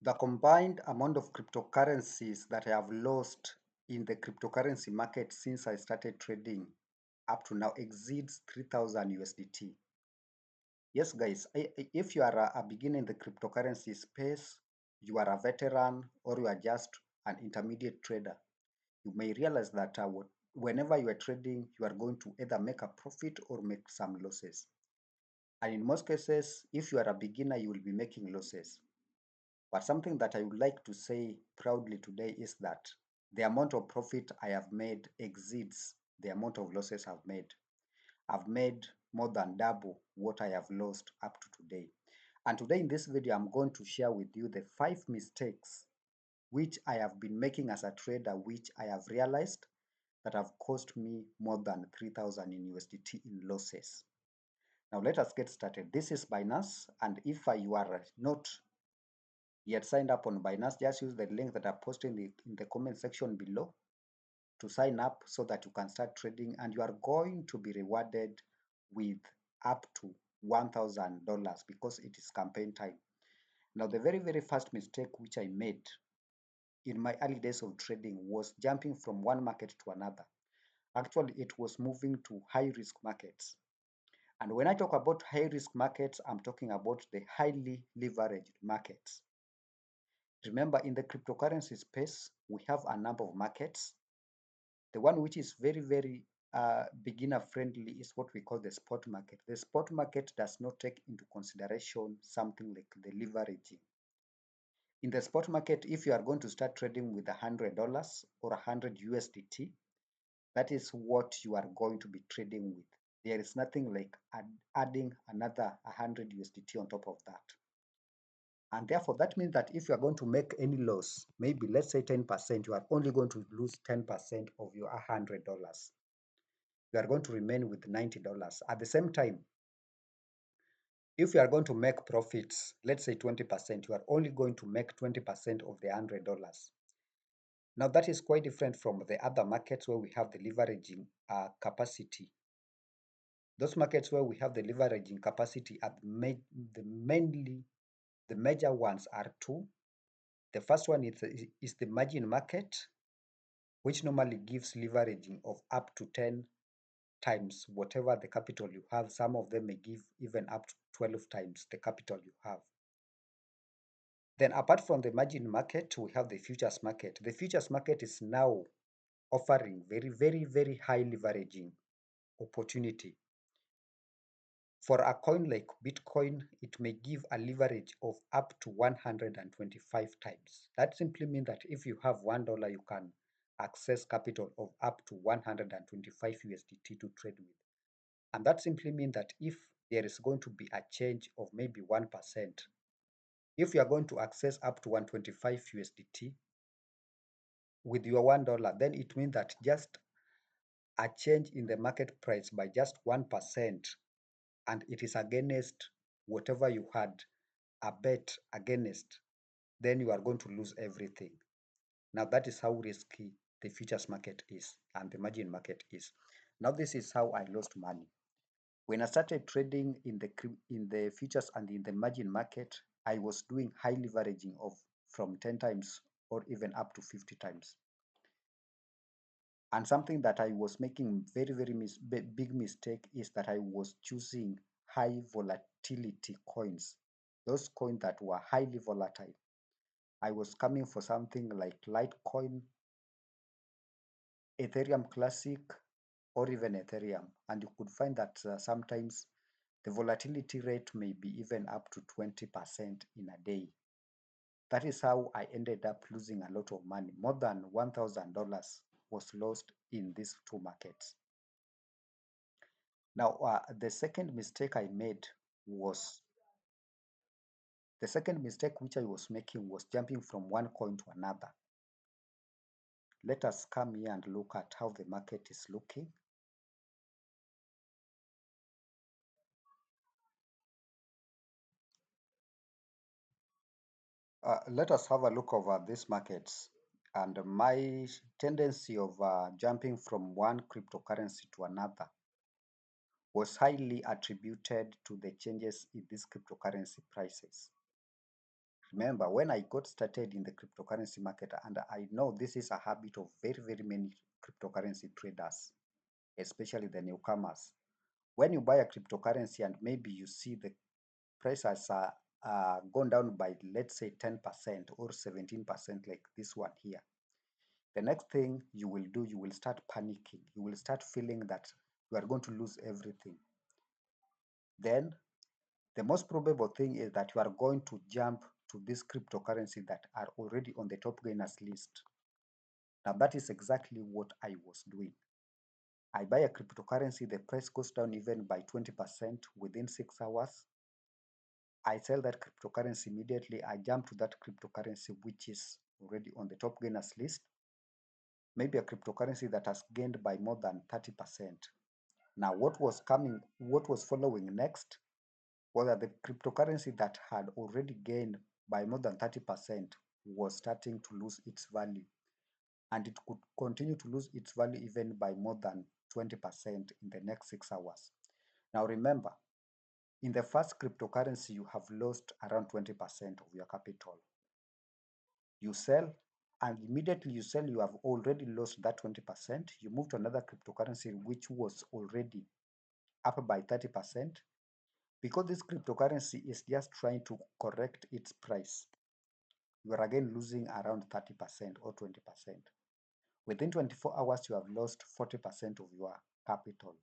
The combined amount of cryptocurrencies that I have lost in the cryptocurrency market since I started trading up to now exceeds 3000 USDT. Yes, guys, if you are a beginner in the cryptocurrency space, you are a veteran, or you are just an intermediate trader, you may realize that whenever you are trading, you are going to either make a profit or make some losses. And in most cases, if you are a beginner, you will be making losses. But something that I would like to say proudly today is that the amount of profit I have made exceeds the amount of losses I've made. I've made more than double what I have lost up to today. And today in this video, I'm going to share with you the 5 mistakes which I have been making as a trader, which I have realized that have cost me more than 3000 in USDT in losses. Now let us get started. This is Binance, and if you are not yet signed up on Binance, just use the link that I posted in the comment section below to sign up so that you can start trading, and you are going to be rewarded with up to $1000 because it is campaign time. Now, the very first mistake which I made in my early days of trading was jumping from one market to another. Actually, it was moving to high risk markets. And when I talk about high risk markets, I'm talking about the highly leveraged markets. Remember, in the cryptocurrency space, we have a number of markets. The one which is very beginner friendly is what we call the spot market. The spot market does not take into consideration something like the leveraging. In the spot market, if you are going to start trading with $100 or 100 USDT, that is what you are going to be trading with. There is nothing like adding another 100 USDT on top of that. And therefore, that means that if you are going to make any loss, maybe let's say 10%, you are only going to lose 10% of your $100. You are going to remain with $90. At the same time, if you are going to make profits, let's say 20%, you are only going to make 20% of the $100. Now, that is quite different from the other markets where we have the leveraging capacity. Those markets where we have the leveraging capacity are mainly the major ones are two. The first one is the margin market, which normally gives leveraging of up to 10 times whatever the capital you have. Some of them may give even up to 12 times the capital you have. Then apart from the margin market, we have the futures market. The futures market is now offering very high leveraging opportunity. For a coin like Bitcoin, it may give a leverage of up to 125 times. That simply means that if you have $1, you can access capital of up to 125 USDT to trade with. And that simply means that if there is going to be a change of maybe 1%, if you are going to access up to 125 USDT with your $1, then it means that just a change in the market price by just 1%, and it is against whatever you had a bet against, then you are going to lose everything. Now that is how risky the futures market is and the margin market is. Now this is how I lost money. When I started trading in the futures and in the margin market, I was doing high leveraging of from 10 times or even up to 50 times. And something that I was making big mistake is that I was choosing high volatility coins, those coins that were highly volatile. I was coming for something like Litecoin, Ethereum Classic, or even Ethereum. And you could find that sometimes the volatility rate may be even up to 20% in a day. That is how I ended up losing a lot of money. More than $1000 was lost in these two markets. Now, was the second mistake which I was making was jumping from one coin to another. Let us come here and look at how the market is looking. Let us have a look over these markets. And my tendency of jumping from one cryptocurrency to another was highly attributed to the changes in these cryptocurrency prices. Remember, when I got started in the cryptocurrency market, and I know this is a habit of very, very many cryptocurrency traders, especially the newcomers. When you buy a cryptocurrency and maybe you see the price has gone down by, let's say, 10% or 17%, like this one here, the next thing you will do, you will start panicking. You will start feeling that you are going to lose everything. Then the most probable thing is that you are going to jump to this cryptocurrency that are already on the top gainers list. Now that is exactly what I was doing. I buy a cryptocurrency, the price goes down even by 20% within 6 hours. I sell that cryptocurrency immediately. I jump to that cryptocurrency which is already on the top gainers list, maybe a cryptocurrency that has gained by more than 30%. Now, what was following next was that the cryptocurrency that had already gained by more than 30% was starting to lose its value, and it could continue to lose its value even by more than 20% in the next 6 hours. Now, remember, in the first cryptocurrency, you have lost around 20% of your capital. You sell, and immediately you sell, you have already lost that 20%. You move to another cryptocurrency which was already up by 30%. Because this cryptocurrency is just trying to correct its price, you are again losing around 30% or 20%. Within 24 hours, you have lost 40% of your capital.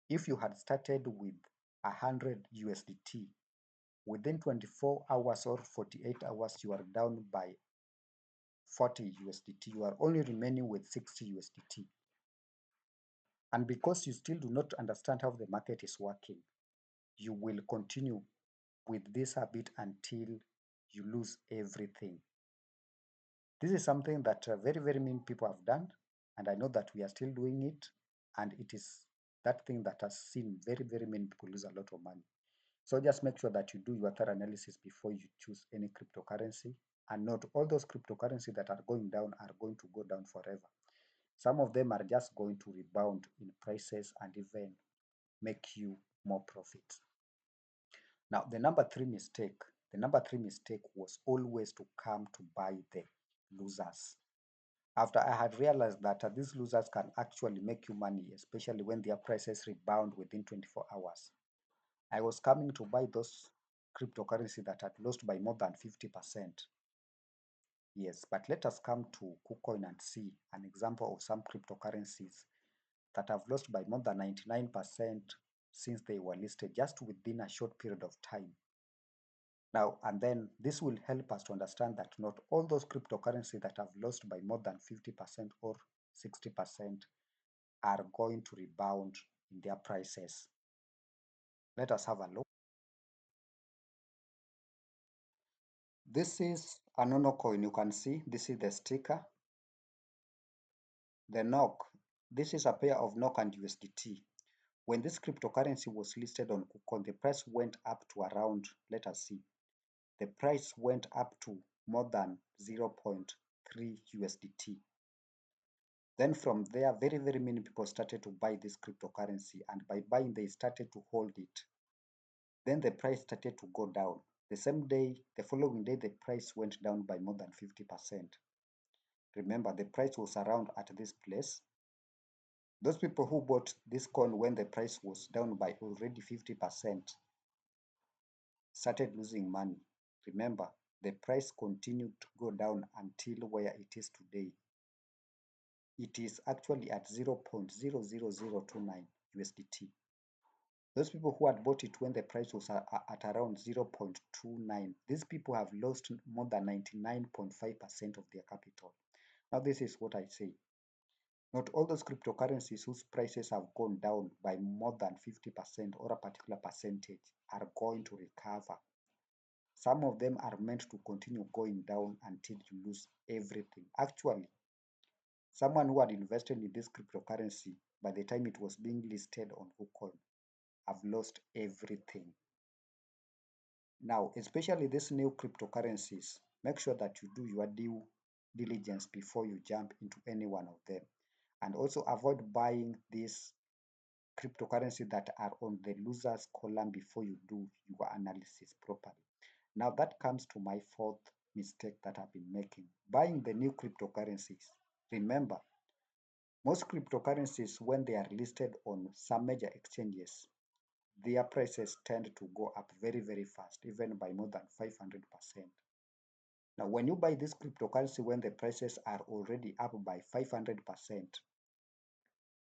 If you had started with 100 USDT, within 24 hours or 48 hours, you are down by 40 USDT. You are only remaining with 60 USDT. And because you still do not understand how the market is working, you will continue with this habit until you lose everything. This is something that very, very many people have done, and I know that we are still doing it, and it is that thing that has seen very, very many people lose a lot of money. So just make sure that you do your thorough analysis before you choose any cryptocurrency, and not all those cryptocurrencies that are going down are going to go down forever. Some of them are just going to rebound in prices and even make you more profit. Now, the number three mistake was always to come to buy the losers. After I had realized that these losers can actually make you money, especially when their prices rebound within 24 hours, I was coming to buy those cryptocurrency that had lost by more than 50%. Yes, but let us come to KuCoin and see an example of some cryptocurrencies that have lost by more than 99% since they were listed just within a short period of time. Now, and then this will help us to understand that not all those cryptocurrencies that have lost by more than 50% or 60% are going to rebound in their prices. Let us have a look. This is a Nono coin. You can see this is the sticker. The NOK. This is a pair of NOK and USDT. When this cryptocurrency was listed on KuCoin, the price went up to around, let us see, the price went up to more than zero point 0.3 USDT. Then from there, very, very many people started to buy this cryptocurrency, and by buying, they started to hold it. Then the price started to go down. The same day, the following day, the price went down by more than 50%. Remember, the price was around at this place. Those people who bought this coin when the price was down by already 50% started losing money. Remember, the price continued to go down until where it is today. It is actually at 0.00029 USDT. Those people who had bought it when the price was at around 0.29, these people have lost more than 99.5% of their capital. Now, this is what I say. Not all those cryptocurrencies whose prices have gone down by more than 50% or a particular percentage are going to recover. Some of them are meant to continue going down until you lose everything. Actually, someone who had invested in this cryptocurrency by the time it was being listed on KuCoin have lost everything. Now, especially these new cryptocurrencies, make sure that you do your due diligence before you jump into any one of them. And also avoid buying these cryptocurrency that are on the losers column before you do your analysis properly. Now that comes to my fourth mistake that I've been making, buying the new cryptocurrencies. Remember, most cryptocurrencies, when they are listed on some major exchanges, their prices tend to go up very, very fast, even by more than 500%. Now, when you buy this cryptocurrency, when the prices are already up by 500%,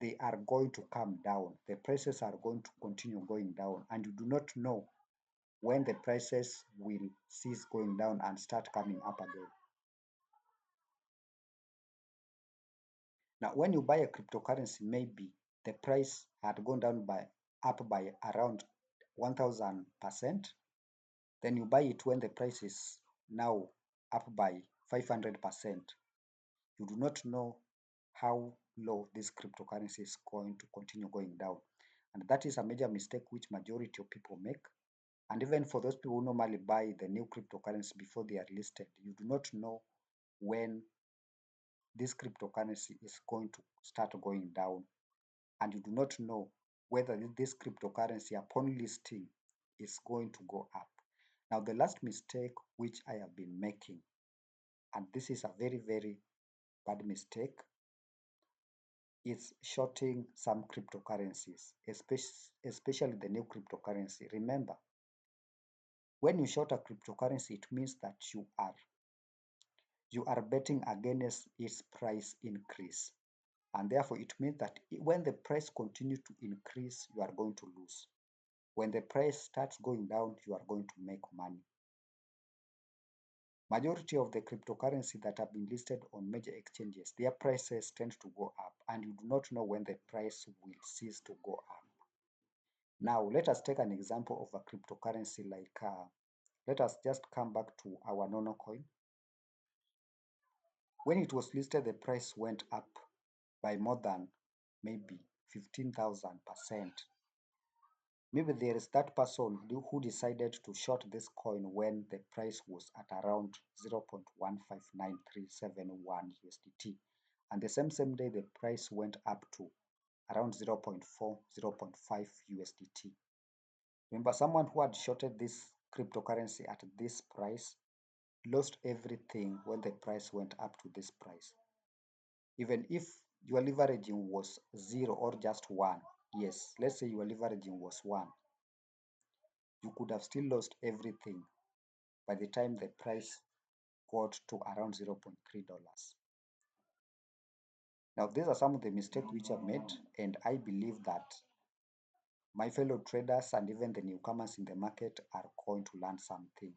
they are going to come down. The prices are going to continue going down, and you do not know when the prices will cease going down and start coming up again. Now, when you buy a cryptocurrency, maybe the price had gone down by up by around 1000%. Then you buy it when the price is now up by 500%. You do not know how low this cryptocurrency is going to continue going down. And that is a major mistake which majority of people make. And even for those people who normally buy the new cryptocurrency before they are listed, you do not know when this cryptocurrency is going to start going down, and you do not know whether this cryptocurrency upon listing is going to go up. Now, the last mistake which I have been making, and this is a very, very bad mistake, is shorting some cryptocurrencies, especially the new cryptocurrency. Remember, when you short a cryptocurrency, it means that you are betting against its price increase. And therefore, it means that when the price continues to increase, you are going to lose. When the price starts going down, you are going to make money. Majority of the cryptocurrency that have been listed on major exchanges, their prices tend to go up, and you do not know when the price will cease to go up. Now, let us take an example of a cryptocurrency like, let us just come back to our Nono coin. When it was listed, the price went up by more than maybe 15,000%. Maybe there is that person who decided to short this coin when the price was at around 0.15937 USDT. And the same day, the price went up to around 0.4, 0.5 USDT. Remember, someone who had shorted this cryptocurrency at this price lost everything when the price went up to this price. Even if your leveraging was zero or just one, yes, let's say your leveraging was one, you could have still lost everything by the time the price got to around $0.3. Now, these are some of the mistakes which I've made, and I believe that my fellow traders and even the newcomers in the market are going to learn something.